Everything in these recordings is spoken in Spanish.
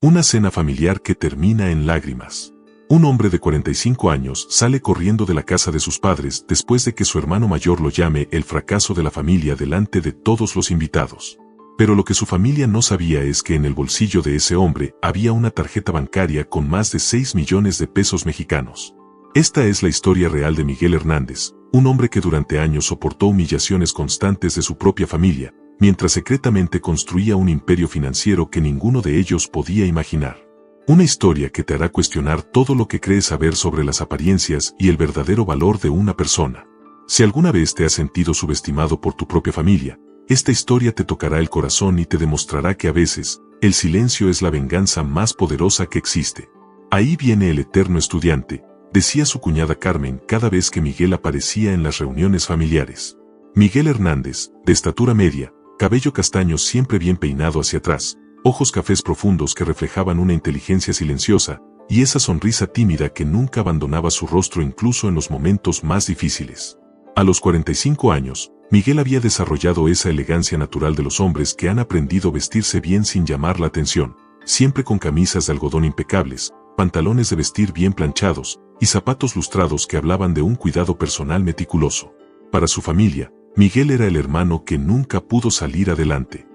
Una cena familiar que termina en lágrimas. Un hombre de 45 años sale corriendo de la casa de sus padres después de que su hermano mayor lo llame el fracaso de la familia delante de todos los invitados. Pero lo que su familia no sabía es que en el bolsillo de ese hombre había una tarjeta bancaria con más de 6 millones de pesos mexicanos. Esta es la historia real de Miguel Hernández, un hombre que durante años soportó humillaciones constantes de su propia familia, mientras secretamente construía un imperio financiero que ninguno de ellos podía imaginar. Una historia que te hará cuestionar todo lo que crees saber sobre las apariencias y el verdadero valor de una persona. Si alguna vez te has sentido subestimado por tu propia familia, esta historia te tocará el corazón y te demostrará que a veces, el silencio es la venganza más poderosa que existe. Ahí viene el eterno estudiante, decía su cuñada Carmen cada vez que Miguel aparecía en las reuniones familiares. Miguel Hernández, de estatura media, cabello castaño siempre bien peinado hacia atrás, ojos cafés profundos que reflejaban una inteligencia silenciosa, y esa sonrisa tímida que nunca abandonaba su rostro incluso en los momentos más difíciles. A los 45 años, Miguel había desarrollado esa elegancia natural de los hombres que han aprendido a vestirse bien sin llamar la atención, siempre con camisas de algodón impecables, pantalones de vestir bien planchados, y zapatos lustrados que hablaban de un cuidado personal meticuloso. Para su familia, Miguel era el hermano que nunca pudo salir adelante.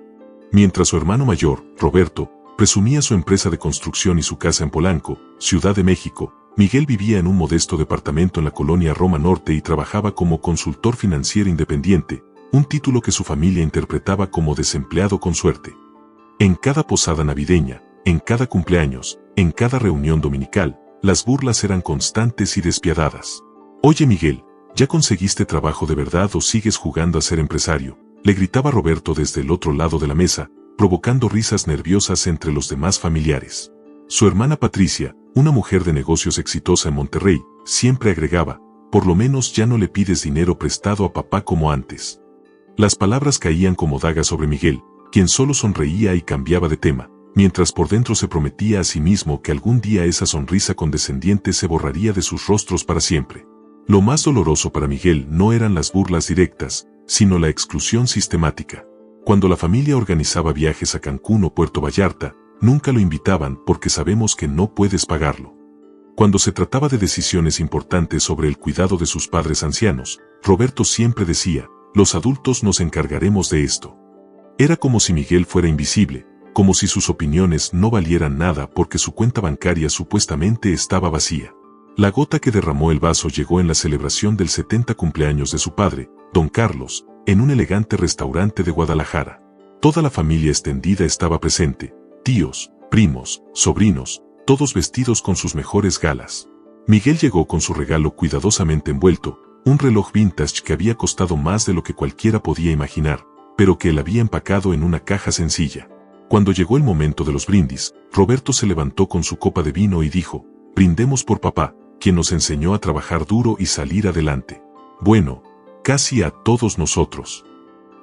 Mientras su hermano mayor, Roberto, presumía su empresa de construcción y su casa en Polanco, Ciudad de México, Miguel vivía en un modesto departamento en la colonia Roma Norte y trabajaba como consultor financiero independiente, un título que su familia interpretaba como desempleado con suerte. En cada posada navideña, en cada cumpleaños, en cada reunión dominical, las burlas eran constantes y despiadadas. «Oye Miguel, ¿ya conseguiste trabajo de verdad o sigues jugando a ser empresario?», le gritaba Roberto desde el otro lado de la mesa, provocando risas nerviosas entre los demás familiares. Su hermana Patricia, una mujer de negocios exitosa en Monterrey, siempre agregaba: «Por lo menos ya no le pides dinero prestado a papá como antes». Las palabras caían como dagas sobre Miguel, quien solo sonreía y cambiaba de tema, mientras por dentro se prometía a sí mismo que algún día esa sonrisa condescendiente se borraría de sus rostros para siempre. Lo más doloroso para Miguel no eran las burlas directas, sino la exclusión sistemática. Cuando la familia organizaba viajes a Cancún o Puerto Vallarta, nunca lo invitaban porque sabemos que no puedes pagarlo. Cuando se trataba de decisiones importantes sobre el cuidado de sus padres ancianos, Roberto siempre decía: «Los adultos nos encargaremos de esto». Era como si Miguel fuera invisible, como si sus opiniones no valieran nada porque su cuenta bancaria supuestamente estaba vacía. La gota que derramó el vaso llegó en la celebración del 70 cumpleaños de su padre, don Carlos, en un elegante restaurante de Guadalajara. Toda la familia extendida estaba presente, tíos, primos, sobrinos, todos vestidos con sus mejores galas. Miguel llegó con su regalo cuidadosamente envuelto, un reloj vintage que había costado más de lo que cualquiera podía imaginar, pero que él había empacado en una caja sencilla. Cuando llegó el momento de los brindis, Roberto se levantó con su copa de vino y dijo: «Brindemos por papá, quien nos enseñó a trabajar duro y salir adelante. Bueno, casi a todos nosotros».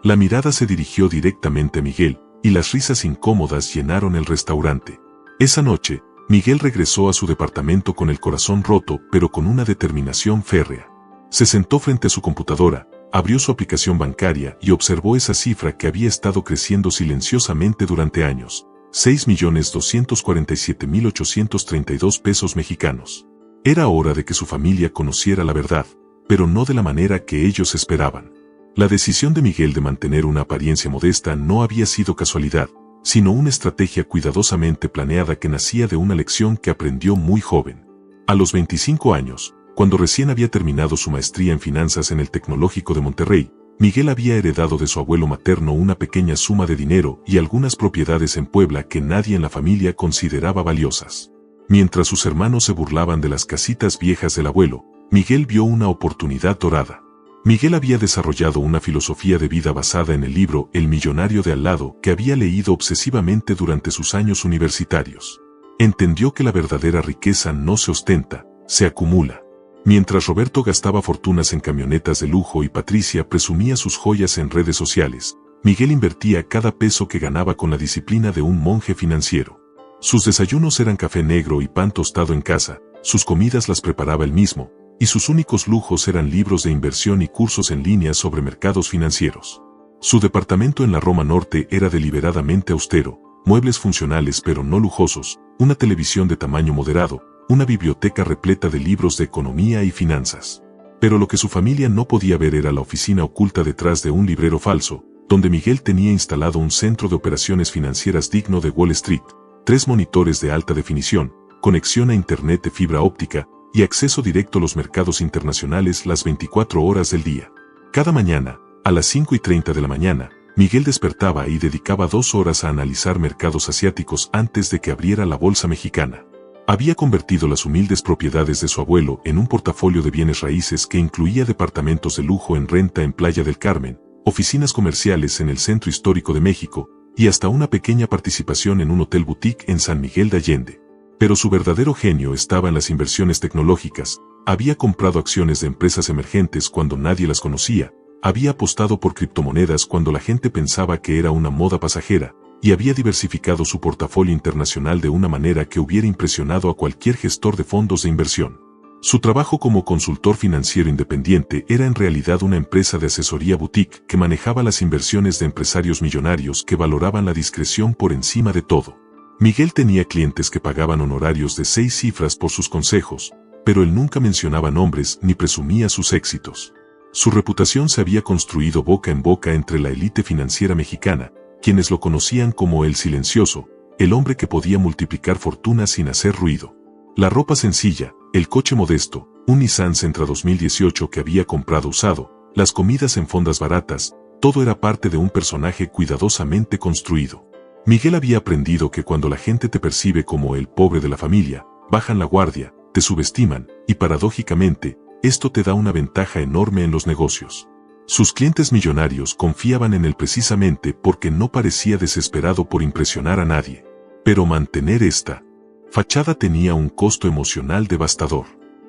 La mirada se dirigió directamente a Miguel, y las risas incómodas llenaron el restaurante. Esa noche, Miguel regresó a su departamento con el corazón roto, pero con una determinación férrea. Se sentó frente a su computadora, abrió su aplicación bancaria y observó esa cifra que había estado creciendo silenciosamente durante años: 6.247.832 pesos mexicanos. Era hora de que su familia conociera la verdad, pero no de la manera que ellos esperaban. La decisión de Miguel de mantener una apariencia modesta no había sido casualidad, sino una estrategia cuidadosamente planeada que nacía de una lección que aprendió muy joven. A los 25 años, cuando recién había terminado su maestría en finanzas en el Tecnológico de Monterrey, Miguel había heredado de su abuelo materno una pequeña suma de dinero y algunas propiedades en Puebla que nadie en la familia consideraba valiosas. Mientras sus hermanos se burlaban de las casitas viejas del abuelo, Miguel vio una oportunidad dorada. Miguel había desarrollado una filosofía de vida basada en el libro El millonario de al lado que había leído obsesivamente durante sus años universitarios. Entendió que la verdadera riqueza no se ostenta, se acumula. Mientras Roberto gastaba fortunas en camionetas de lujo y Patricia presumía sus joyas en redes sociales, Miguel invertía cada peso que ganaba con la disciplina de un monje financiero. Sus desayunos eran café negro y pan tostado en casa, sus comidas las preparaba él mismo, y sus únicos lujos eran libros de inversión y cursos en línea sobre mercados financieros. Su departamento en la Roma Norte era deliberadamente austero, muebles funcionales pero no lujosos, una televisión de tamaño moderado, una biblioteca repleta de libros de economía y finanzas. Pero lo que su familia no podía ver era la oficina oculta detrás de un librero falso, donde Miguel tenía instalado un centro de operaciones financieras digno de Wall Street, 3 monitores de alta definición, conexión a internet de fibra óptica y acceso directo a los mercados internacionales las 24 horas del día. Cada mañana, a las 5:30 de la mañana, Miguel despertaba y dedicaba 2 horas a analizar mercados asiáticos antes de que abriera la bolsa mexicana. Había convertido las humildes propiedades de su abuelo en un portafolio de bienes raíces que incluía departamentos de lujo en renta en Playa del Carmen, oficinas comerciales en el centro histórico de México, y hasta una pequeña participación en un hotel boutique en San Miguel de Allende. Pero su verdadero genio estaba en las inversiones tecnológicas. Había comprado acciones de empresas emergentes cuando nadie las conocía, había apostado por criptomonedas cuando la gente pensaba que era una moda pasajera, y había diversificado su portafolio internacional de una manera que hubiera impresionado a cualquier gestor de fondos de inversión. Su trabajo como consultor financiero independiente era en realidad una empresa de asesoría boutique que manejaba las inversiones de empresarios millonarios que valoraban la discreción por encima de todo. Miguel tenía clientes que pagaban honorarios de 6 cifras por sus consejos, pero él nunca mencionaba nombres ni presumía sus éxitos. Su reputación se había construido boca en boca entre la élite financiera mexicana, quienes lo conocían como el silencioso, el hombre que podía multiplicar fortunas sin hacer ruido. La ropa sencilla, el coche modesto, un Nissan Sentra 2018 que había comprado usado, las comidas en fondas baratas, todo era parte de un personaje cuidadosamente construido. Miguel había aprendido que cuando la gente te percibe como el pobre de la familia, bajan la guardia, te subestiman, y paradójicamente, esto te da una ventaja enorme en los negocios. Sus clientes millonarios confiaban en él precisamente porque no parecía desesperado por impresionar a nadie. Pero mantener esta fachada tenía un costo emocional devastador.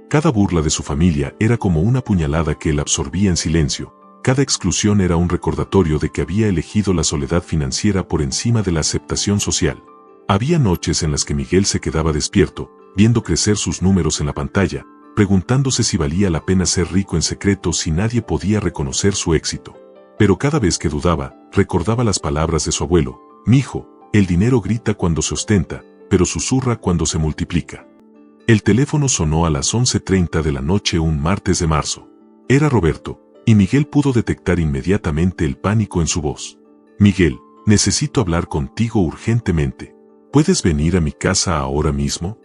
Cada burla de su familia era como una puñalada que él absorbía en silencio. Cada exclusión era un recordatorio de que había elegido la soledad financiera por encima de la aceptación social. Había noches en las que Miguel se quedaba despierto, viendo crecer sus números en la pantalla, preguntándose si valía la pena ser rico en secreto si nadie podía reconocer su éxito. Pero cada vez que dudaba, recordaba las palabras de su abuelo: «Mijo, el dinero grita cuando se ostenta, pero susurra cuando se multiplica». El teléfono sonó a las 11:30 de la noche un martes de marzo. Era Roberto, y Miguel pudo detectar inmediatamente el pánico en su voz. «Miguel, necesito hablar contigo urgentemente. ¿Puedes venir a mi casa ahora mismo?».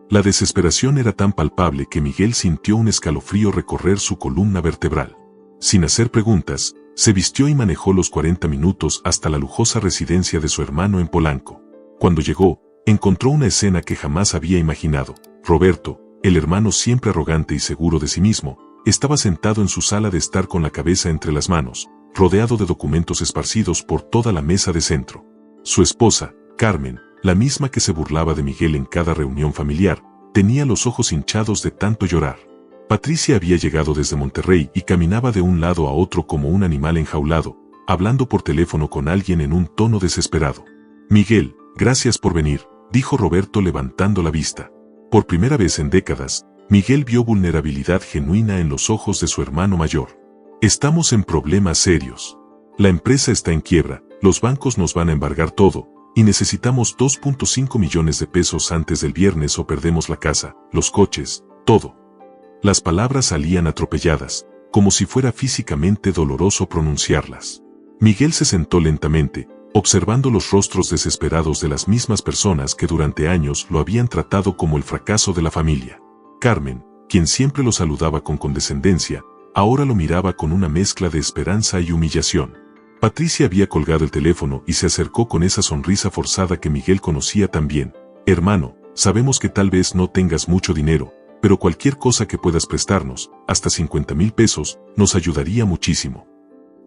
La desesperación era tan palpable que Miguel sintió un escalofrío recorrer su columna vertebral. Sin hacer preguntas, se vistió y manejó los 40 minutos hasta la lujosa residencia de su hermano en Polanco. Cuando llegó, encontró una escena que jamás había imaginado. Roberto, el hermano siempre arrogante y seguro de sí mismo, estaba sentado en su sala de estar con la cabeza entre las manos, rodeado de documentos esparcidos por toda la mesa de centro. Su esposa, Carmen, la misma que se burlaba de Miguel en cada reunión familiar, tenía los ojos hinchados de tanto llorar. Patricia había llegado desde Monterrey y caminaba de un lado a otro como un animal enjaulado, hablando por teléfono con alguien en un tono desesperado. «Miguel, gracias por venir», dijo Roberto levantando la vista. Por primera vez en décadas, Miguel vio vulnerabilidad genuina en los ojos de su hermano mayor. «Estamos en problemas serios. La empresa está en quiebra, los bancos nos van a embargar todo, y necesitamos 2.5 millones de pesos antes del viernes o perdemos la casa, los coches, todo». Las palabras salían atropelladas, como si fuera físicamente doloroso pronunciarlas. Miguel se sentó lentamente, observando los rostros desesperados de las mismas personas que durante años lo habían tratado como el fracaso de la familia. Carmen, quien siempre lo saludaba con condescendencia, ahora lo miraba con una mezcla de esperanza y humillación. Patricia había colgado el teléfono y se acercó con esa sonrisa forzada que Miguel conocía tan bien. «Hermano, sabemos que tal vez no tengas mucho dinero, pero cualquier cosa que puedas prestarnos, hasta 50,000 pesos, nos ayudaría muchísimo».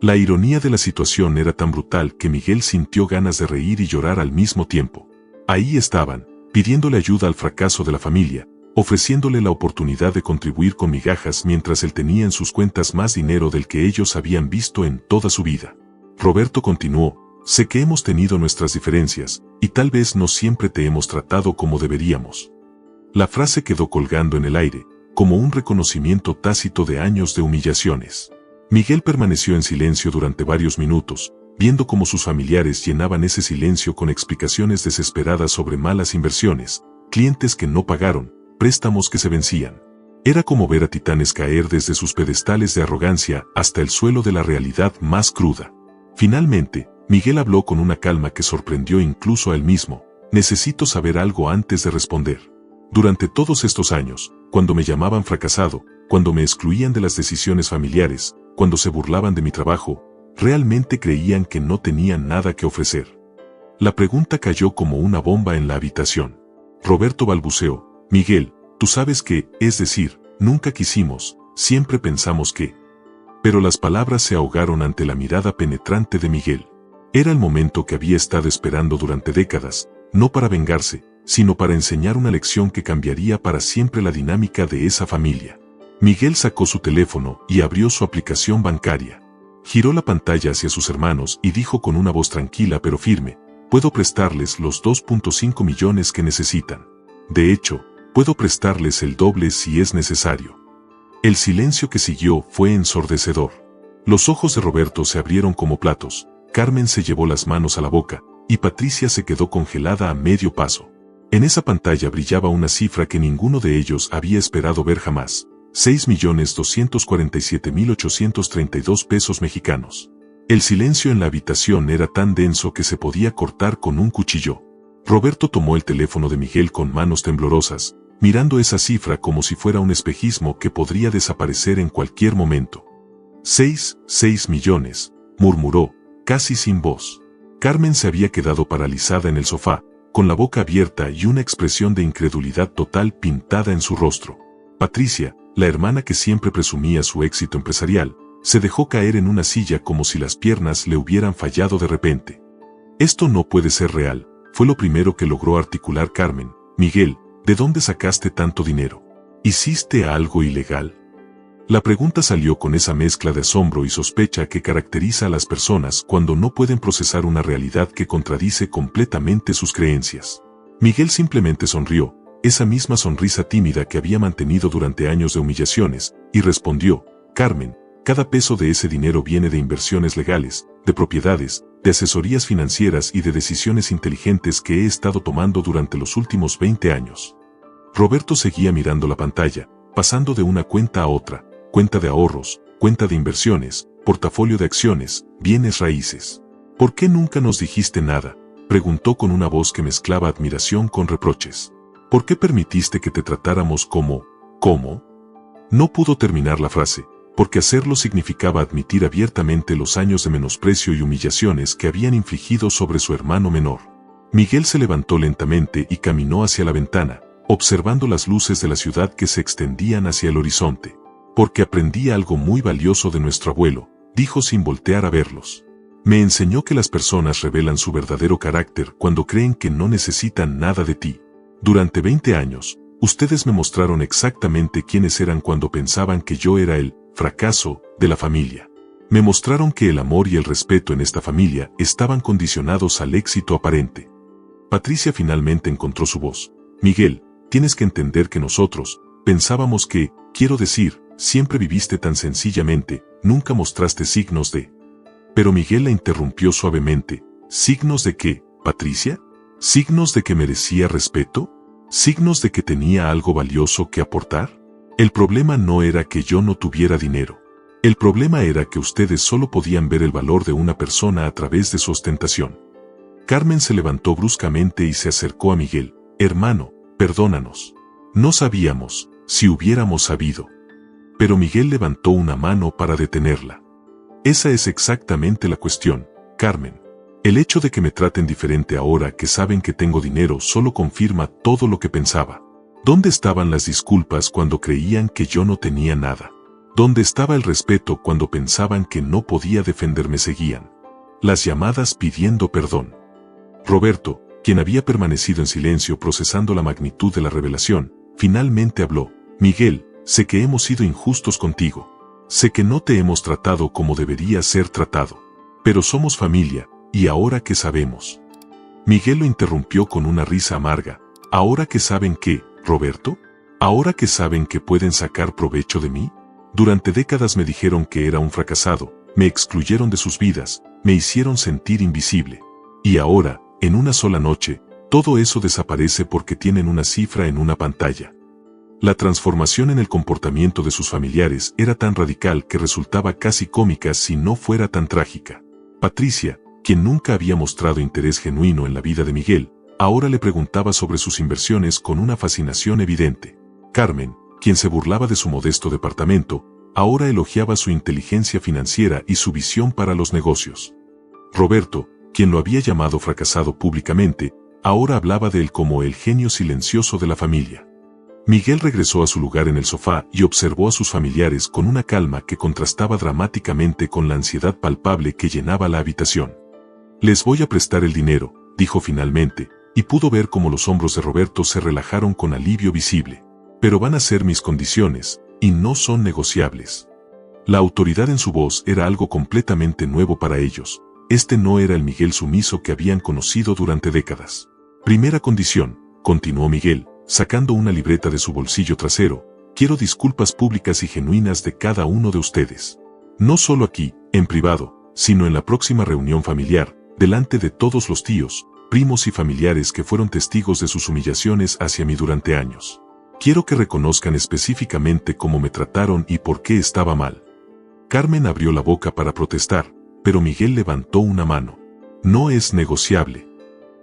La ironía de la situación era tan brutal que Miguel sintió ganas de reír y llorar al mismo tiempo. Ahí estaban, pidiéndole ayuda al fracaso de la familia, ofreciéndole la oportunidad de contribuir con migajas mientras él tenía en sus cuentas más dinero del que ellos habían visto en toda su vida. Roberto continuó: «Sé que hemos tenido nuestras diferencias, y tal vez no siempre te hemos tratado como deberíamos». La frase quedó colgando en el aire, como un reconocimiento tácito de años de humillaciones. Miguel permaneció en silencio durante varios minutos, viendo cómo sus familiares llenaban ese silencio con explicaciones desesperadas sobre malas inversiones, clientes que no pagaron, préstamos que se vencían. Era como ver a titanes caer desde sus pedestales de arrogancia hasta el suelo de la realidad más cruda. Finalmente, Miguel habló con una calma que sorprendió incluso a él mismo. Necesito saber algo antes de responder. Durante todos estos años, cuando me llamaban fracasado, cuando me excluían de las decisiones familiares, cuando se burlaban de mi trabajo, ¿realmente creían que no tenían nada que ofrecer? La pregunta cayó como una bomba en la habitación. Roberto balbuceó, Miguel, tú sabes que, es decir, nunca quisimos, siempre pensamos que... Pero las palabras se ahogaron ante la mirada penetrante de Miguel. Era el momento que había estado esperando durante décadas, no para vengarse, sino para enseñar una lección que cambiaría para siempre la dinámica de esa familia. Miguel sacó su teléfono y abrió su aplicación bancaria. Giró la pantalla hacia sus hermanos y dijo con una voz tranquila pero firme, puedo prestarles los 2.5 millones que necesitan. De hecho, puedo prestarles el doble si es necesario. El silencio que siguió fue ensordecedor. Los ojos de Roberto se abrieron como platos, Carmen se llevó las manos a la boca, y Patricia se quedó congelada a medio paso. En esa pantalla brillaba una cifra que ninguno de ellos había esperado ver jamás, 6.247.832 pesos mexicanos. El silencio en la habitación era tan denso que se podía cortar con un cuchillo. Roberto tomó el teléfono de Miguel con manos temblorosas, mirando esa cifra como si fuera un espejismo que podría desaparecer en cualquier momento. 6 millones, murmuró, casi sin voz. Carmen se había quedado paralizada en el sofá, con la boca abierta y una expresión de incredulidad total pintada en su rostro. Patricia, la hermana que siempre presumía su éxito empresarial, se dejó caer en una silla como si las piernas le hubieran fallado de repente. Esto no puede ser real, fue lo primero que logró articular Carmen. Miguel, ¿de dónde sacaste tanto dinero? ¿Hiciste algo ilegal? La pregunta salió con esa mezcla de asombro y sospecha que caracteriza a las personas cuando no pueden procesar una realidad que contradice completamente sus creencias. Miguel simplemente sonrió, esa misma sonrisa tímida que había mantenido durante años de humillaciones, y respondió, Carmen, cada peso de ese dinero viene de inversiones legales, de propiedades, de asesorías financieras y de decisiones inteligentes que he estado tomando durante los últimos 20 años. Roberto seguía mirando la pantalla, pasando de una cuenta a otra, cuenta de ahorros, cuenta de inversiones, portafolio de acciones, bienes raíces. ¿Por qué nunca nos dijiste nada?, preguntó con una voz que mezclaba admiración con reproches. ¿Por qué permitiste que te tratáramos como... ¿Cómo? No pudo terminar la frase, porque hacerlo significaba admitir abiertamente los años de menosprecio y humillaciones que habían infligido sobre su hermano menor. Miguel se levantó lentamente y caminó hacia la ventana, observando las luces de la ciudad que se extendían hacia el horizonte. Porque aprendí algo muy valioso de nuestro abuelo, dijo sin voltear a verlos. Me enseñó que las personas revelan su verdadero carácter cuando creen que no necesitan nada de ti. Durante 20 años, ustedes me mostraron exactamente quiénes eran cuando pensaban que yo era el fracaso de la familia. Me mostraron que el amor y el respeto en esta familia estaban condicionados al éxito aparente. Patricia finalmente encontró su voz. Miguel, tienes que entender que nosotros pensábamos que, quiero decir, siempre viviste tan sencillamente, nunca mostraste signos de... Pero Miguel la interrumpió suavemente. ¿Signos de qué, Patricia? ¿Signos de que merecía respeto? ¿Signos de que tenía algo valioso que aportar? El problema no era que yo no tuviera dinero. El problema era que ustedes solo podían ver el valor de una persona a través de su ostentación. Carmen se levantó bruscamente y se acercó a Miguel. Hermano, perdónanos. No sabíamos, si hubiéramos sabido. Pero Miguel levantó una mano para detenerla. Esa es exactamente la cuestión, Carmen. El hecho de que me traten diferente ahora que saben que tengo dinero solo confirma todo lo que pensaba. ¿Dónde estaban las disculpas cuando creían que yo no tenía nada? ¿Dónde estaba el respeto cuando pensaban que no podía defenderme? Seguían las llamadas pidiendo perdón. Roberto, quien había permanecido en silencio procesando la magnitud de la revelación, finalmente habló. Miguel, sé que hemos sido injustos contigo. Sé que no te hemos tratado como debería ser tratado. Pero somos familia, y ahora que sabemos. Miguel lo interrumpió con una risa amarga. ¿Ahora que saben qué, Roberto? ¿Ahora que saben que pueden sacar provecho de mí? Durante décadas me dijeron que era un fracasado, me excluyeron de sus vidas, me hicieron sentir invisible. Y ahora, en una sola noche, todo eso desaparece porque tienen una cifra en una pantalla. La transformación en el comportamiento de sus familiares era tan radical que resultaba casi cómica si no fuera tan trágica. Patricia, quien nunca había mostrado interés genuino en la vida de Miguel, ahora le preguntaba sobre sus inversiones con una fascinación evidente. Carmen, quien se burlaba de su modesto departamento, ahora elogiaba su inteligencia financiera y su visión para los negocios. Roberto, quien lo había llamado fracasado públicamente, ahora hablaba de él como el genio silencioso de la familia. Miguel regresó a su lugar en el sofá y observó a sus familiares con una calma que contrastaba dramáticamente con la ansiedad palpable que llenaba la habitación. «Les voy a prestar el dinero», dijo finalmente, y pudo ver cómo los hombros de Roberto se relajaron con alivio visible. «Pero van a ser mis condiciones, y no son negociables». La autoridad en su voz era algo completamente nuevo para ellos. Este no era el Miguel sumiso que habían conocido durante décadas. «Primera condición», continuó Miguel, sacando una libreta de su bolsillo trasero, «quiero disculpas públicas y genuinas de cada uno de ustedes. No solo aquí, en privado, sino en la próxima reunión familiar, delante de todos los tíos, primos y familiares que fueron testigos de sus humillaciones hacia mí durante años. Quiero que reconozcan específicamente cómo me trataron y por qué estaba mal». Carmen abrió la boca para protestar, pero Miguel levantó una mano. «No es negociable».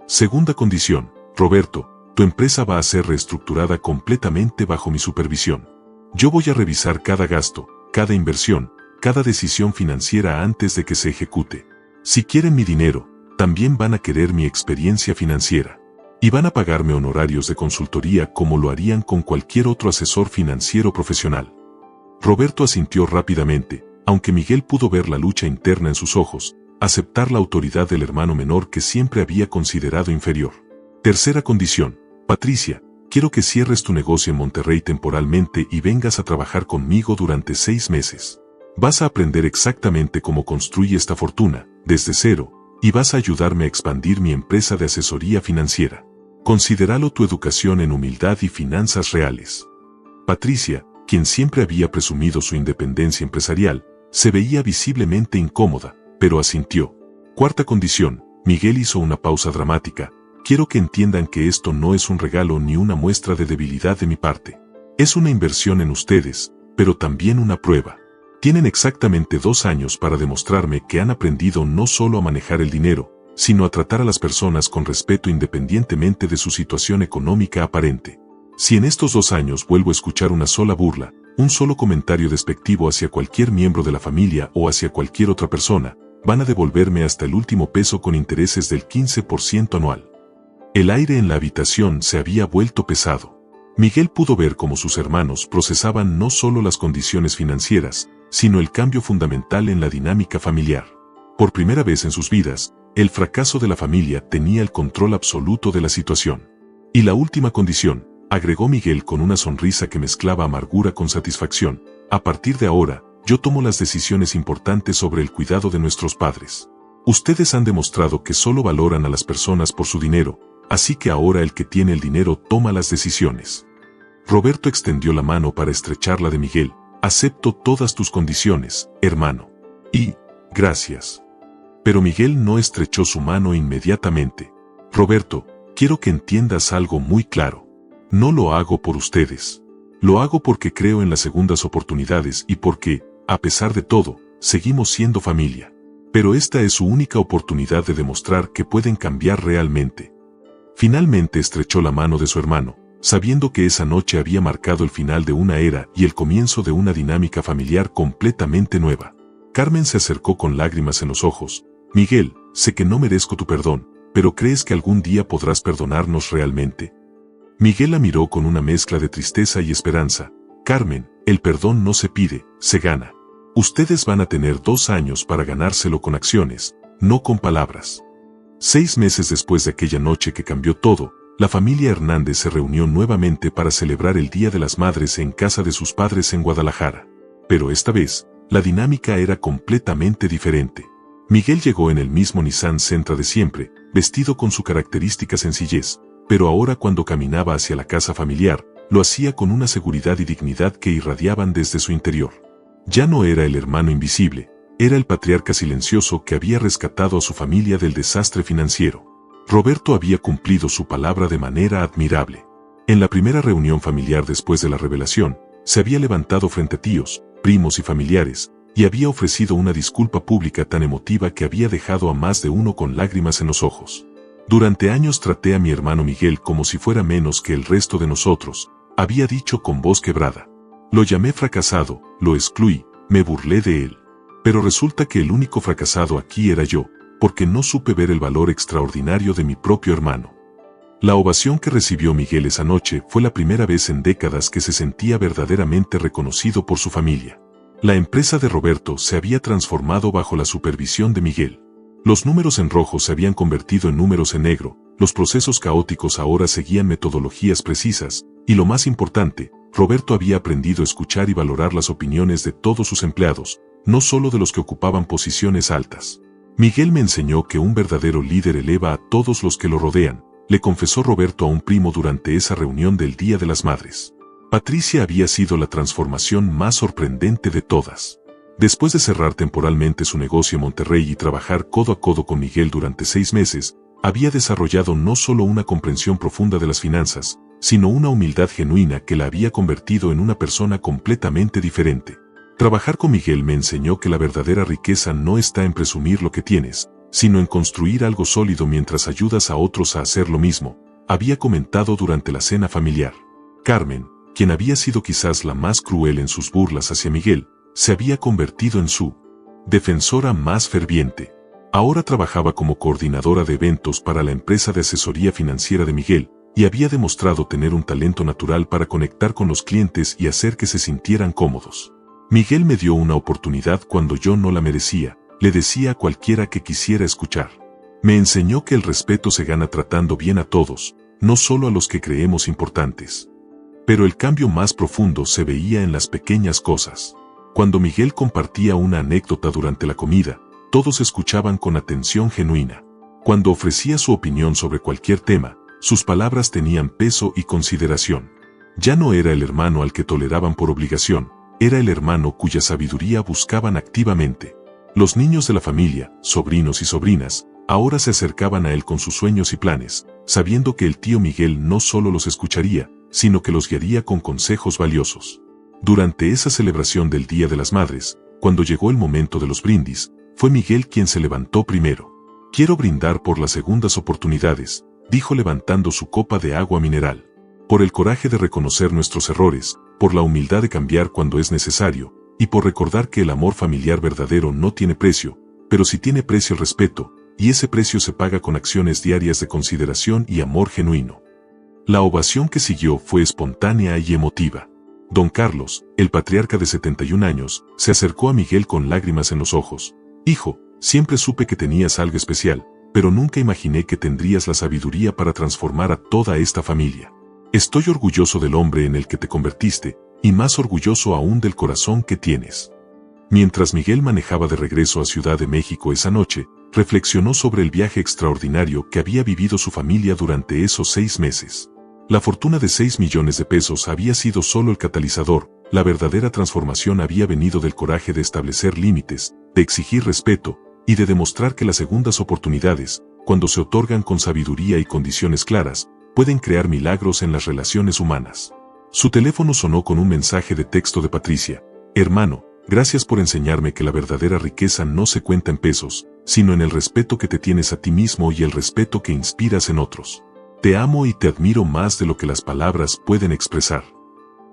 Segunda condición, Roberto, tu empresa va a ser reestructurada completamente bajo mi supervisión. Yo voy a revisar cada gasto, cada inversión, cada decisión financiera antes de que se ejecute. Si quieren mi dinero, también van a querer mi experiencia financiera. Y van a pagarme honorarios de consultoría como lo harían con cualquier otro asesor financiero profesional. Roberto asintió rápidamente, aunque Miguel pudo ver la lucha interna en sus ojos, aceptar la autoridad del hermano menor que siempre había considerado inferior. Tercera condición, Patricia, quiero que cierres tu negocio en Monterrey temporalmente y vengas a trabajar conmigo durante 6 meses. Vas a aprender exactamente cómo construye esta fortuna, desde cero, y vas a ayudarme a expandir mi empresa de asesoría financiera. Considéralo tu educación en humildad y finanzas reales. Patricia, quien siempre había presumido su independencia empresarial, se veía visiblemente incómoda, pero asintió. Cuarta condición, Miguel hizo una pausa dramática. Quiero que entiendan que esto no es un regalo ni una muestra de debilidad de mi parte. Es una inversión en ustedes, pero también una prueba. Tienen exactamente 2 años para demostrarme que han aprendido no solo a manejar el dinero, sino a tratar a las personas con respeto independientemente de su situación económica aparente. Si en estos 2 años vuelvo a escuchar una sola burla, un solo comentario despectivo hacia cualquier miembro de la familia o hacia cualquier otra persona, van a devolverme hasta el último peso con intereses del 15% anual. El aire en la habitación se había vuelto pesado. Miguel pudo ver cómo sus hermanos procesaban no solo las condiciones financieras, sino el cambio fundamental en la dinámica familiar. Por primera vez en sus vidas, el fracaso de la familia tenía el control absoluto de la situación. Y la última condición, agregó Miguel con una sonrisa que mezclaba amargura con satisfacción, a partir de ahora, yo tomo las decisiones importantes sobre el cuidado de nuestros padres. Ustedes han demostrado que solo valoran a las personas por su dinero, así que ahora el que tiene el dinero toma las decisiones. Roberto extendió la mano para estrechar la de Miguel. Acepto todas tus condiciones, hermano. Y, gracias. Pero Miguel no estrechó su mano inmediatamente. Roberto, quiero que entiendas algo muy claro. No lo hago por ustedes. Lo hago porque creo en las segundas oportunidades y porque, a pesar de todo, seguimos siendo familia. Pero esta es su única oportunidad de demostrar que pueden cambiar realmente. Finalmente estrechó la mano de su hermano, sabiendo que esa noche había marcado el final de una era y el comienzo de una dinámica familiar completamente nueva. Carmen se acercó con lágrimas en los ojos. Miguel, sé que no merezco tu perdón, pero ¿crees que algún día podrás perdonarnos realmente? Miguel la miró con una mezcla de tristeza y esperanza. Carmen, el perdón no se pide, se gana. Ustedes van a tener 2 años para ganárselo con acciones, no con palabras. 6 meses después de aquella noche que cambió todo, la familia Hernández se reunió nuevamente para celebrar el Día de las Madres en casa de sus padres en Guadalajara. Pero esta vez, la dinámica era completamente diferente. Miguel llegó en el mismo Nissan Sentra de siempre, vestido con su característica sencillez, pero ahora cuando caminaba hacia la casa familiar, lo hacía con una seguridad y dignidad que irradiaban desde su interior. Ya no era el hermano invisible, Era el patriarca silencioso que había rescatado a su familia del desastre financiero. Roberto había cumplido su palabra de manera admirable. En la primera reunión familiar después de la revelación, se había levantado frente a tíos, primos y familiares, y había ofrecido una disculpa pública tan emotiva que había dejado a más de uno con lágrimas en los ojos. Durante años traté a mi hermano Miguel como si fuera menos que el resto de nosotros, había dicho con voz quebrada. Lo llamé fracasado, lo excluí, me burlé de él. Pero resulta que el único fracasado aquí era yo, porque no supe ver el valor extraordinario de mi propio hermano. La ovación que recibió Miguel esa noche fue la primera vez en décadas que se sentía verdaderamente reconocido por su familia. La empresa de Roberto se había transformado bajo la supervisión de Miguel. Los números en rojo se habían convertido en números en negro, los procesos caóticos ahora seguían metodologías precisas, y lo más importante, Roberto había aprendido a escuchar y valorar las opiniones de todos sus empleados, no solo de los que ocupaban posiciones altas. Miguel me enseñó que un verdadero líder eleva a todos los que lo rodean, le confesó Roberto a un primo durante esa reunión del Día de las Madres. Patricia había sido la transformación más sorprendente de todas. Después de cerrar temporalmente su negocio en Monterrey y trabajar codo a codo con Miguel durante 6 meses, había desarrollado no solo una comprensión profunda de las finanzas, sino una humildad genuina que la había convertido en una persona completamente diferente. Trabajar con Miguel me enseñó que la verdadera riqueza no está en presumir lo que tienes, sino en construir algo sólido mientras ayudas a otros a hacer lo mismo, había comentado durante la cena familiar. Carmen, quien había sido quizás la más cruel en sus burlas hacia Miguel, se había convertido en su defensora más ferviente. Ahora trabajaba como coordinadora de eventos para la empresa de asesoría financiera de Miguel, y había demostrado tener un talento natural para conectar con los clientes y hacer que se sintieran cómodos. Miguel me dio una oportunidad cuando yo no la merecía, le decía a cualquiera que quisiera escuchar. Me enseñó que el respeto se gana tratando bien a todos, no solo a los que creemos importantes. Pero el cambio más profundo se veía en las pequeñas cosas. Cuando Miguel compartía una anécdota durante la comida, todos escuchaban con atención genuina. Cuando ofrecía su opinión sobre cualquier tema, sus palabras tenían peso y consideración. Ya no era el hermano al que toleraban por obligación, era el hermano cuya sabiduría buscaban activamente. Los niños de la familia, sobrinos y sobrinas, ahora se acercaban a él con sus sueños y planes, sabiendo que el tío Miguel no solo los escucharía, sino que los guiaría con consejos valiosos. Durante esa celebración del Día de las Madres, cuando llegó el momento de los brindis, fue Miguel quien se levantó primero. Quiero brindar por las segundas oportunidades, dijo levantando su copa de agua mineral. Por el coraje de reconocer nuestros errores, por la humildad de cambiar cuando es necesario, y por recordar que el amor familiar verdadero no tiene precio, pero sí tiene precio el respeto, y ese precio se paga con acciones diarias de consideración y amor genuino. La ovación que siguió fue espontánea y emotiva. Don Carlos, el patriarca de 71 años, se acercó a Miguel con lágrimas en los ojos. Hijo, siempre supe que tenías algo especial, pero nunca imaginé que tendrías la sabiduría para transformar a toda esta familia. Estoy orgulloso del hombre en el que te convertiste, y más orgulloso aún del corazón que tienes. Mientras Miguel manejaba de regreso a Ciudad de México esa noche, reflexionó sobre el viaje extraordinario que había vivido su familia durante esos 6 meses. La fortuna de 6 millones de pesos había sido solo el catalizador, la verdadera transformación había venido del coraje de establecer límites, de exigir respeto, y de demostrar que las segundas oportunidades, cuando se otorgan con sabiduría y condiciones claras, pueden crear milagros en las relaciones humanas. Su teléfono sonó con un mensaje de texto de Patricia. Hermano, gracias por enseñarme que la verdadera riqueza no se cuenta en pesos, sino en el respeto que te tienes a ti mismo y el respeto que inspiras en otros. Te amo y te admiro más de lo que las palabras pueden expresar.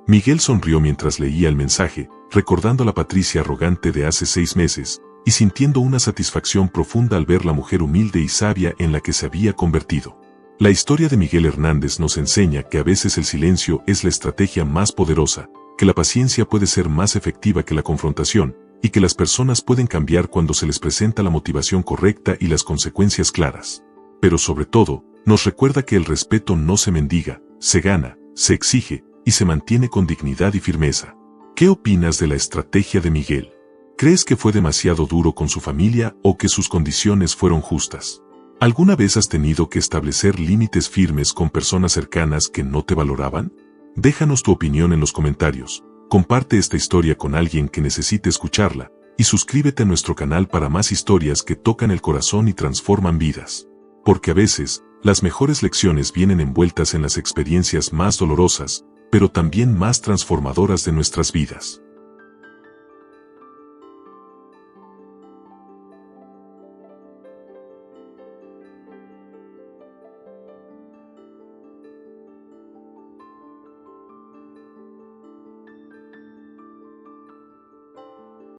Miguel sonrió mientras leía el mensaje, recordando a la Patricia arrogante de hace 6 meses, y sintiendo una satisfacción profunda al ver la mujer humilde y sabia en la que se había convertido. La historia de Miguel Hernández nos enseña que a veces el silencio es la estrategia más poderosa, que la paciencia puede ser más efectiva que la confrontación, y que las personas pueden cambiar cuando se les presenta la motivación correcta y las consecuencias claras. Pero sobre todo, nos recuerda que el respeto no se mendiga, se gana, se exige, y se mantiene con dignidad y firmeza. ¿Qué opinas de la estrategia de Miguel? ¿Crees que fue demasiado duro con su familia o que sus condiciones fueron justas? ¿Alguna vez has tenido que establecer límites firmes con personas cercanas que no te valoraban? Déjanos tu opinión en los comentarios, comparte esta historia con alguien que necesite escucharla, Y suscríbete a nuestro canal para más historias que tocan el corazón y transforman vidas. Porque a veces, las mejores lecciones vienen envueltas en las experiencias más dolorosas, pero también más transformadoras de nuestras vidas.